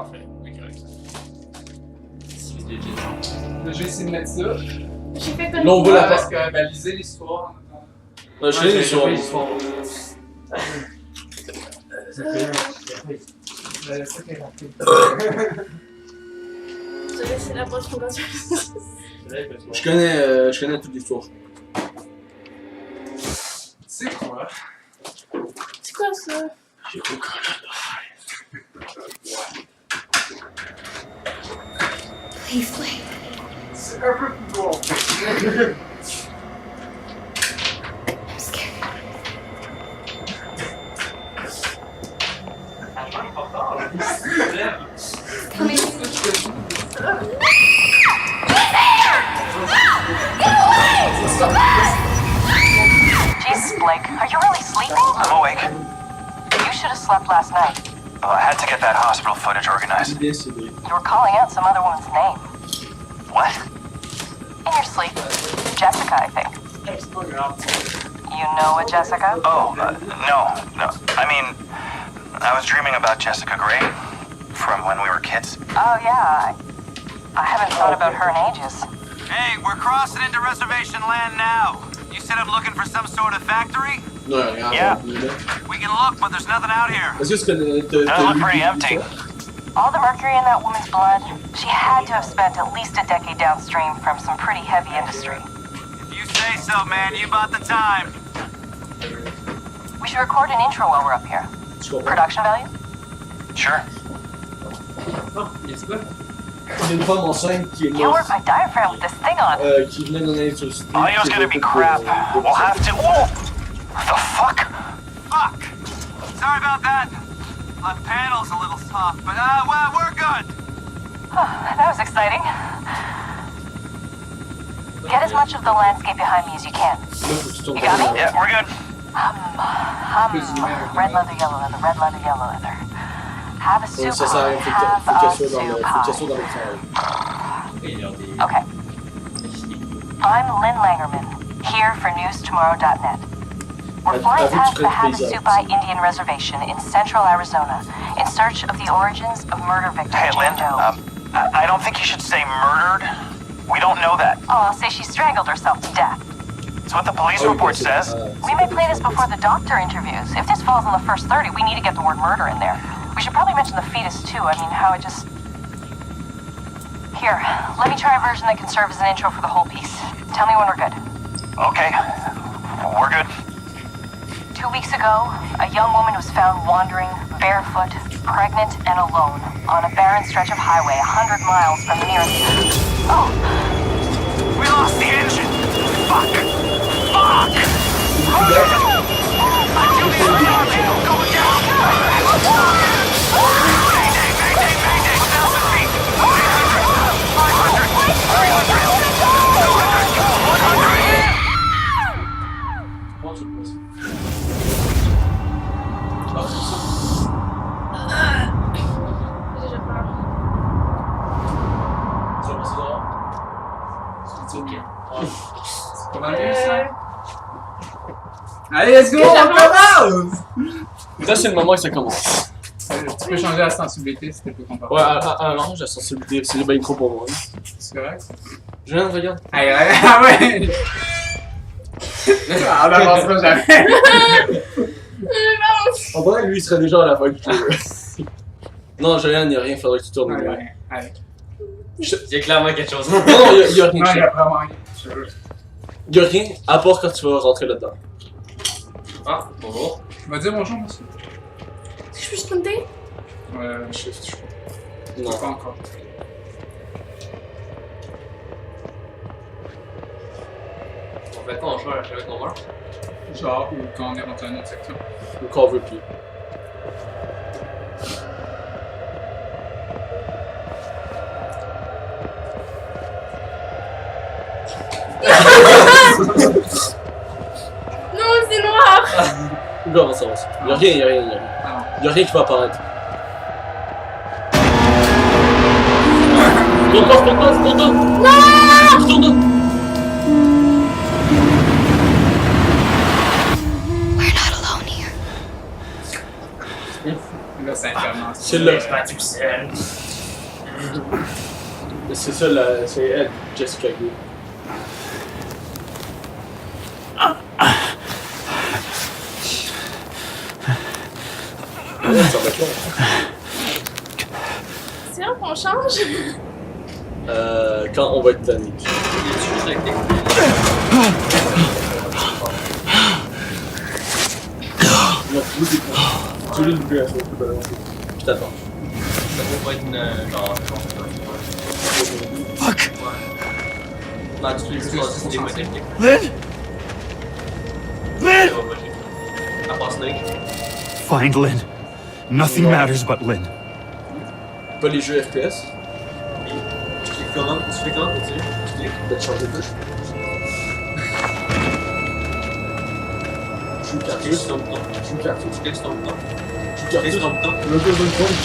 Parfait, oui, correct. C'est legit. Là, j'ai essayé de mettre ça. J'ai fait comme Là, on voit la Parce part. que, ben, lisez l'histoire. Je sais l'histoire. l'histoire. Je vais laisser la poche pour continuer. Je connais toute l'histoire. C'est quoi? C'est quoi ça? J'ai aucun C'est un peu plus lourd. I'm scared. Come here. Jesus, Blake, are you really sleeping? I'm awake. You should have slept last night. Oh, I had to get that hospital footage organized. You were calling out some other woman's name. What? In your sleep. Jessica, I think. You know a Jessica? Oh, no. I mean, I was dreaming about Jessica Gray from when we were kids. Oh, yeah. I haven't thought about her in ages. Hey, we're crossing into reservation land now. You said I'm looking for some sort of factory? Non, regarde. Yeah. We can look, but there's nothing out here. Est-ce que tu connais. Doesn't look pretty empty. All the mercury in that woman's blood, she had to have spent at least a decade downstream from some pretty heavy industry. If you say so, man, you bought the time. We should record an intro while we're up here. Production value? Sure. Il y a une femme enceinte qui est Can't work morte. my diaphragm with this thing on. Qui venait d'en aller sur le site. Audio's gonna be crap. We'll have to. Whoa! The fuck? Fuck! Sorry about that. My panel's a little soft, but well, we're good. That was exciting. Get as much of the landscape behind me as you can. You got me? Yeah, we're good. Red leather, yellow leather, red leather, yellow leather. Have a soup, Ça sert à rien, have faut a qu'il soup soit dans le travail. Okay. I'm Lynn Langerman, here for newstomorrow.net. We're flying past the Havasupai Indian Reservation in central Arizona in search of the origins of murder victim Hey, Lynn, Jojo. I don't think you should say murdered. We don't know that. Oh, I'll say she strangled herself to death. That's what the police report says. We may play this before the doctor interviews. If this falls in the first 30, we need to get the word murder in there. We should probably mention the fetus too. I mean, how it just... Here, let me try a version that can serve as an intro for the whole piece. Tell me when we're good. Okay, we're good. 2 weeks ago, a young woman was found wandering, barefoot, pregnant, and alone on a barren stretch of highway 100 miles from the nearest... Oh! We lost the engine! Fuck! Fuck! I feel the alarm going down! Mayday! Mayday! Mayday! 1,000 feet! 800! 500! 300! 200! 100! J'ai déjà peur. Tu vas passer dehors? C'est ok. C'est pas mal mieux, ça? Allez, let's go! On commence! Là, c'est le moment que ça commence. Tu peux changer la sensibilité si t'es plus confortable. Ouais, non, j'ai la sensibilité. C'est bien trop pour moi. C'est correct? Julien, regarde. Allez, ah ouais! On n'avancera jamais. En vrai, lui, il serait déjà à la fin du jeu. Non, Julien, il n'y a rien, il faudrait que tu tournes. Ouais, allez. Il y a clairement quelque chose. Non, il y a rien. Non, il y a vraiment rien. Je veux. Il y a rien, à part quand tu vas rentrer là-dedans. Ah, bonjour. Tu vas dire bonjour, monsieur? Est-ce que je peux sprinter? Je crois. Non. Pas encore. On fait pas en choix avec nos meurt. Genre, ou quand on est rentré dans une autre section. Ou qu'on veut plus. Non, c'est noir! Oula, avance, avance. Il y a rien, il y a rien, il y a rien. Il y a rien qui va apparaître. Tourne-toi! Non! Tourne! We're not alone here. Là, ça commence. C'est le. Je bats tout seul. C'est ça, c'est elle, Jessica Gay. Ouais, ça va être long. C'est là qu'on change? Quand on va être tanné. Non, tu veux le à je t'attends. Ça peut pas être une. Genre. Fuck! Non, tu fais juste passer des modèles. Lynn! Lynn! À part Snake. Find Lynn. Nothing matters but Lynn. Pas les jeux FPS. Tu fais comment pour tirer? Tu cliques. Peut-être changer de touche. Joue Tu cliques cartouche. sur ton bouton. Joue cartouche. Tu cliques sur ton bouton. Joue Tu cliques sur cartouche. ton bouton. Le gars de compte,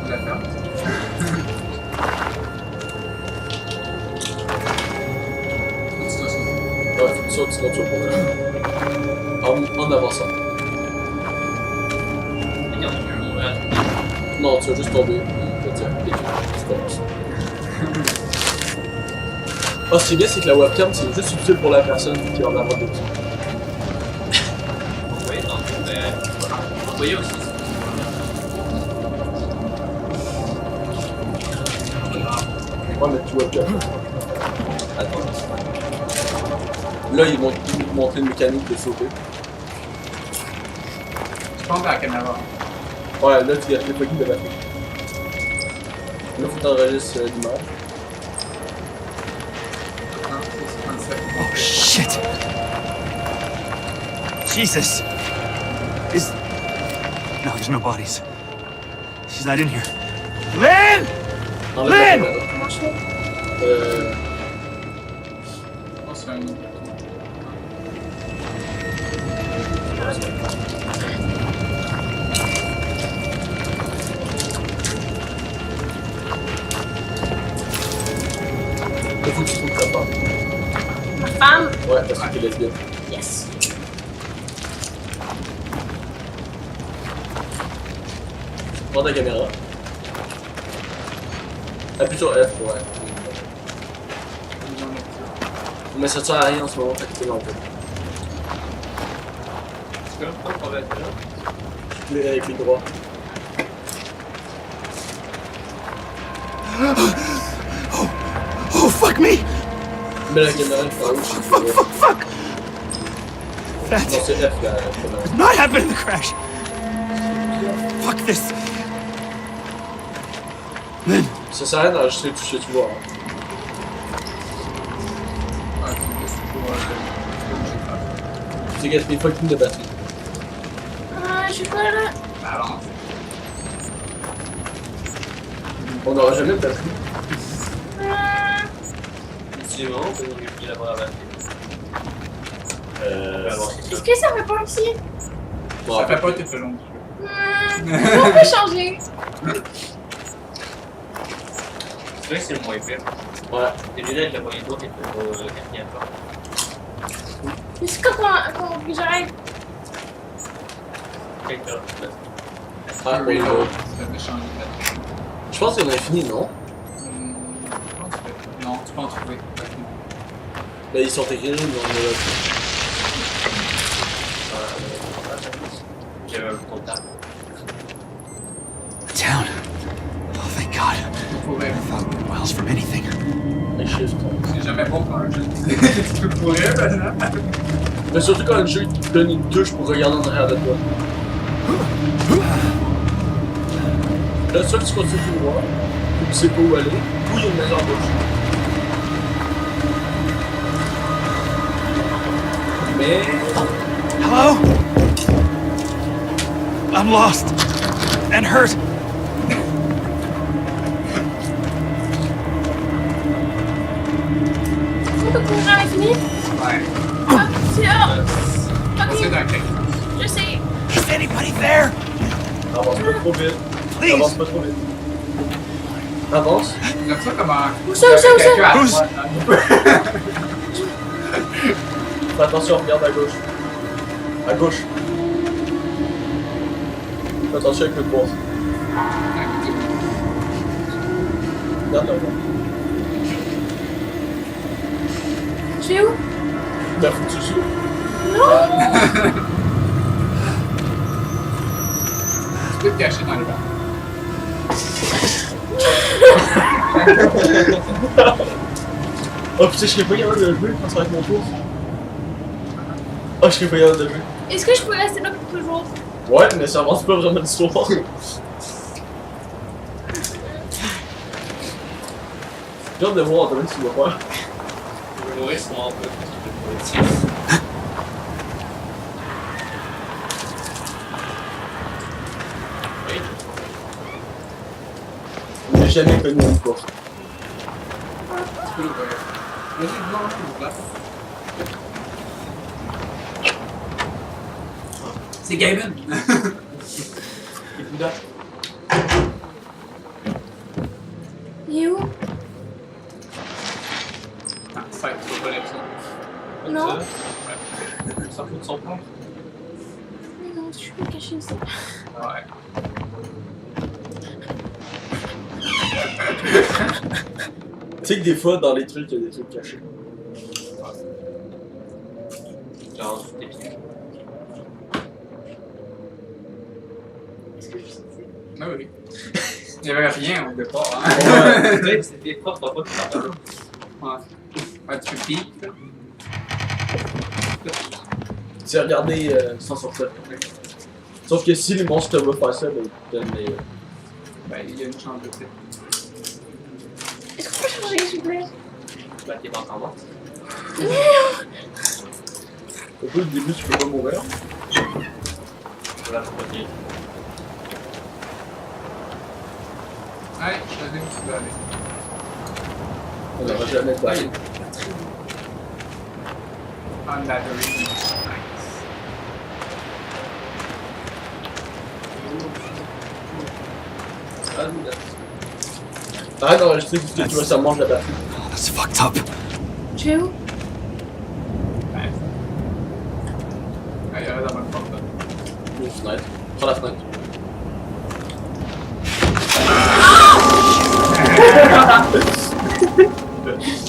On la ferme. ouais, faut que tu sautes, sinon tu vas prendre en avançant. Regarde, on peut mourir. Non, tu vas juste tomber. Tiens, tu commences. Ah, ce qui est bien, c'est que la webcam, c'est juste utile pour la personne qui en a avoir des petits. Oui, non, vous voyez aussi. Ouais, mais tu webcam. Attends. Là, ils vont nous montrer une mécanique de sauter. Je pense à la caméra. Ouais, là, tu gardes les fucking de batterie. Là, faut t'enregistrer l'image. Non, c'est 57. Oh shit! Jesus! No, there's no bodies. She's not in here. Lynn! Enlève la Lynn! caméra. Comment je fais? Je pense que c'est un autre. Il faut que tu trouves ta femme. Ma femme? Ouais, parce que t'es lesbienne. Yes. Prends ta caméra. Appuie sur F, ouais. Mais ça sert à rien en ce moment, fait que c'est long. Tu peux pas prendre avec là? Avec les droits. Oh, fuck me! Mets la caméra par où je Fuck, fuck, fuck! Non, That c'est F la caméra. did not happen in the crash! Fuck this! Lynn! Ça sert à rien d'enregistrer tout ce que tu vois. Hein. Ouais, c'est pour Tu gaspilles fucking de batterie. Ah, je suis pas là. balance. On n'aura jamais de batterie. Ah, Ultimement, on peut vérifier la barre à batterie. est-ce que ça fait pas aussi? Bon, Ça fait pas tout le long. On peut changer. C'est vrai que c'est le moins pire. Ouais. T'es déjà avec la poignée de doigts qui est au quatrième pas. Mais c'est comment que j'arrête? Quelqu'un. Ah, oui, Reload. ouais. Ça fait changer de batterie. Je pense qu'on a fini, non? Je pense que- Non, tu peux en trouver. Là, ils sont écrits, mais on est là. J'avais un contact. Down. Oh, thank God. Faut courir. Without miles from anything. Les chiffres. C'est jamais bon quand un jeu tu peux courir maintenant. Mais surtout quand le jeu te donne une touche pour regarder en arrière de toi. Là, soit tu continues tout droit, ou tu sais pas où aller, ou il y a une maison à gauche. Mais... Hello? I'm lost. And hurt. On peut courir à l'infini? Ouais. Ah, c'est là. C'est Ok, d'un clic. je sais. Is anybody there? Avance pas trop vite. Please. Avance pas trop vite. Avance. J'aime ça comment. Où ça, où ça, où ça? Quelqu'un à Où droite, hein. Fais attention, regarde à gauche. À gauche. Attention avec le bois. Regarde là. Tu es où? Ben faut que tu suives. Non! Tu peux te cacher dans les barres. Oh putain, je serais pas capable de le jouer quand ça va être mon tour. Oh, je serais pas capable de le jouer. Est-ce que je peux rester là pour toujours? Ouais, mais ça avance pas vraiment l'histoire. J'ai hâte de voir Antoine ce qu'il va faire. Je vais mourir sur mon peu. Oui. On n'a jamais connu une course. Tu peux l'ouvrir. Vas-y, blanche ou blanc. C'est Gaben! Écoute là. Il est où? Ah, ça, tu vas pas l'épisode. Non. Ça fout de son plan. Non, je peux me cacher ici. Ouais. Tu sais que des fois, dans les trucs, il y a des trucs cachés. Genre, des pieds. Est-ce que je sais? Ah oui. Il n'y avait rien au départ. Hein? Ouais, c'était fort, t'as pas de faire. Ouais. Ouais, tu peux pique. C'est regarder sans sortir. Sauf que si les monstres te voient faire ça, ben ils te donnent des. Ben, il y a une chance de fait. Est-ce qu'on peut changer, s'il vous plaît? Bah, t'es pas encore mort. Au peu, au début, tu peux pas mourir. Voilà, faut pas dire. Allez, je sais où tu veux aller. On n'aura jamais de bail. On laddering. Nice. Arrête d'enregistrer tout ce que tu vois, ça mange la batterie. That's fucked up. Tu es où? Ouais. Ah, il y avait dans ma porte là. Une fenêtre. Prends la fenêtre.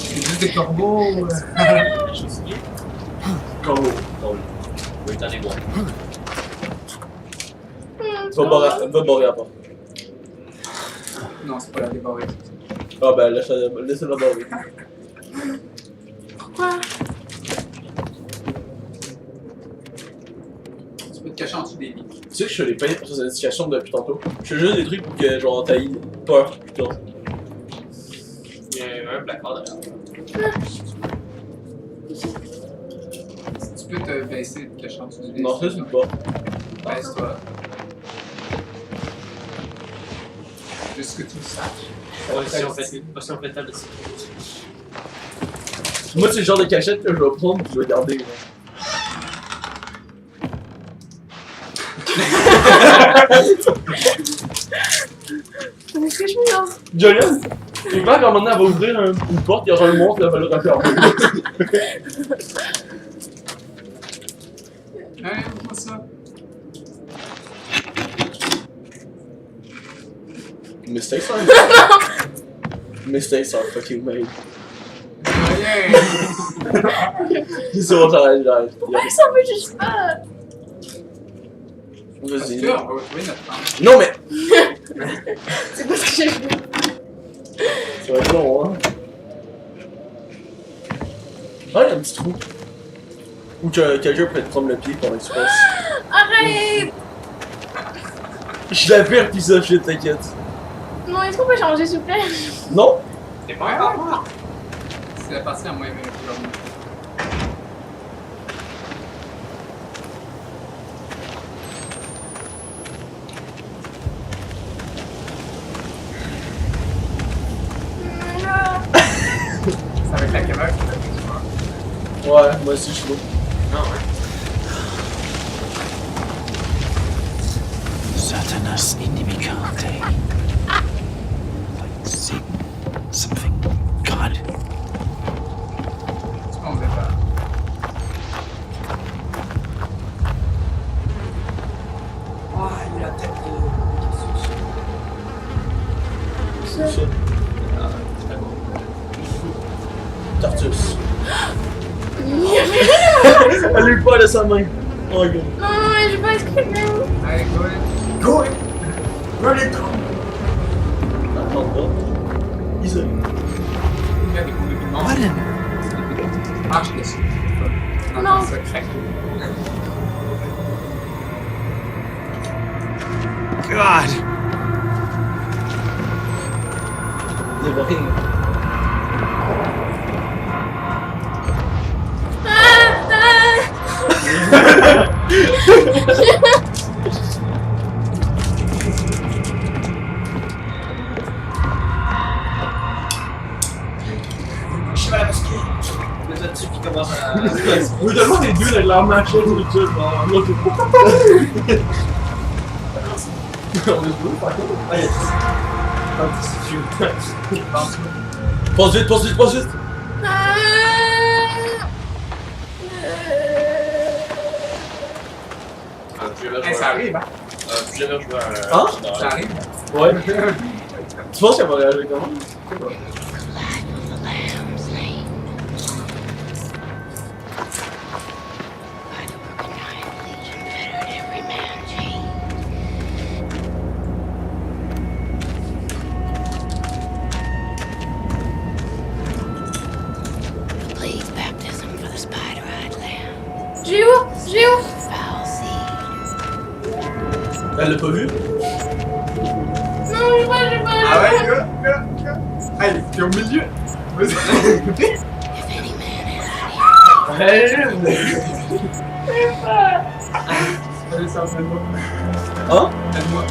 C'est juste des corbeaux. Je me souviens. Corbeau. Oui, t'en es bon. Va barrer à part. Non, c'est pas la débarrer. Ah ben laisse-la barrer. Pourquoi? Tu peux te cacher en dessous des lits. Tu sais que je fais les pas pour ces indications depuis tantôt. Je fais juste des trucs pour que genre t'ailles peur, putain. Il y a un placard derrière. Tu peux te baisser et te cacher en dessous du lit. Non, ça c'est pas. Baisse-toi. Juste que tu le saches. Potion pétale de sécurité. Moi c'est le genre de cachette que je vais prendre et je vais garder. Là. Est-ce que je me lance? Julian, tu vois qu'à un moment donné elle va ouvrir une porte, il y aura un monstre, elle va le refermer. Allez, ouvre ça. Mistakes are Mistakes are fucking made. Rien. C'est bon, j'arrête. Pourquoi ça veut juste pas? Parce Vas-y. que on va retrouver notre femme. Non mais C'est pas ce que j'ai vu. ça va être long, hein. Ah, il y a un petit trou. Ou que quelqu'un peut te prendre le pied pendant que tu passes. Arrête! Je la perds pis ça, shit, t'inquiète. Non, est-ce qu'on peut changer, s'il vous plaît? Non? T'es pas encore mort. C'est la partie à moi-même. C'est avec la caméra que tu fais du Ouais, moi aussi je suis lourd. Non, ouais. Saturnus inimicate. Like Satan, something. God. Tu peux enlever ça. Ah, il a la tête de. Tartus. Il y avait... Elle lui pas de sa main. Oh, gars. Non, j'ai pas escrimé. Allez, go ahead. Go! Run it down! Attends pas. Isolé. Il y a des coups de piment. Ah, je laisse. Non. Ça craque. God! Il y avait rien. Je suis à la mosquée. Les là-dessus qui commencent à. Vous tellement les deux avec leur machette tout ça, genre, là, c'est on est deux, par contre. Ah, il y a Pense vite, pense vite, pense vite! Hey, ça arrive, hein? Plus jamais joué à. Hein? Ça arrive. Ouais. Tu penses qu'elle va réagir comment? J'ai où? J'ai où? Elle l'a pas vu? Non, j'ai pas. Ah ouais, go. Hey, t'es au milieu. Vas-y. Allez, ça fait moi. Hein? Aide-moi.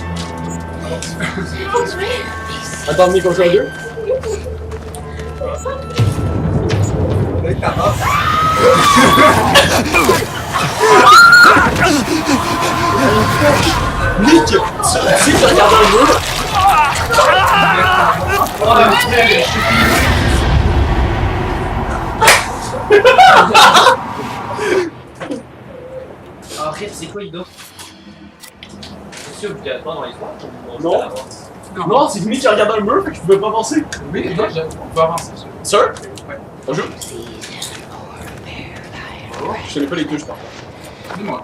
Attends, mais qu'on joue à deux? Avec ta main. Nick! Tu sais que tu regardes un mur? Ah, rire, c'est quoi, Ido? C'est sûr que tu pas dans l'histoire? Non. Non, c'est Nick qui regarde un mur, fait que je pouvais pas avancer. Oui, non, on peut avancer. Sir? Ouais. Bonjour. Je connais pas les touches par contre. Dis-moi.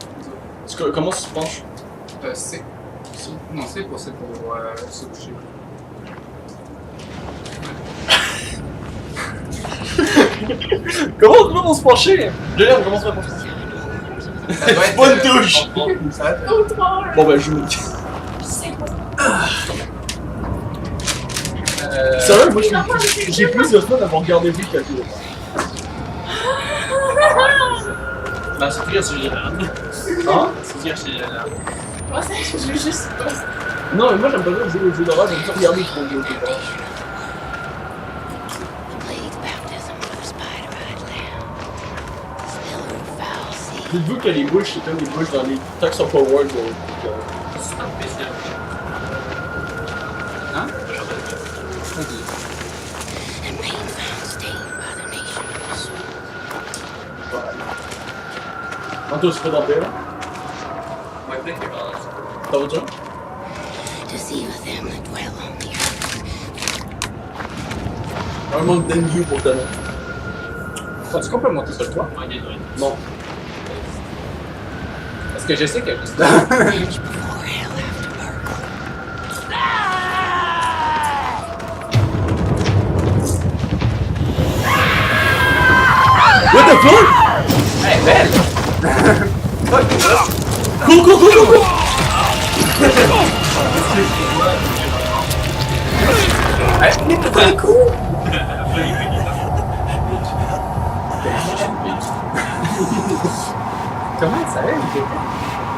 Comment tu te penches? C. Non, c'est pour se coucher. Comment on se pencher? Julien, comment on se pencher? Bonne touche! Ça va être... Bon ben, je joue Nick. Sérieux, moi j'ai plus de fun d'avoir regardé vous qu'à tout. Bah, c'est pire si j'ai là. Hein? C'est pire si j'ai là. Moi, ça, je joue juste. Non, mais moi j'aime pas jouer aux jeux d'horreur, j'aime pas regarder trop les jeux d'horreur. Dites-vous que les bouches, c'est comme les bouches dans les Tax of Award. C'est pas spécial. Hein? Anto, c'est pas dans paix là? Ouais, peut-être que T'en veux-tu un? Un manque d'envie pour Tonain. Est-ce qu'on peut monter sur le toit? ouais, il est vrai. Non. Parce que je sais que... What the fuck? Hey, belle! Cours, cours, cours, cours, cours! Hey, mais t'as pris le coup! Comment elle savait?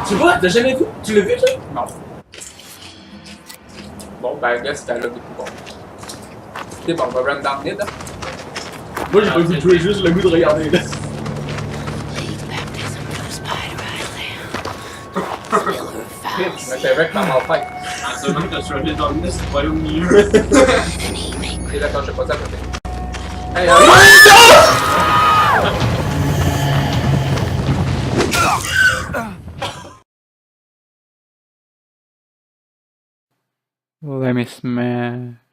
Tu vois, t'as jamais vu? Tu l'as vu, toi? Non. Bon, ben, gars, c'était là depuis bon. Ok, bon, on va run down mid. Moi, j'ai pas vu de jouer, juste le goût de regarder, là. Je me savais que dans ma tête. Ah, c'est vrai que t'as survécu dans le nez, c'est pas allé au milieu. Ok, d'accord, j'ai pas ça à côté. Hey, Let me smash.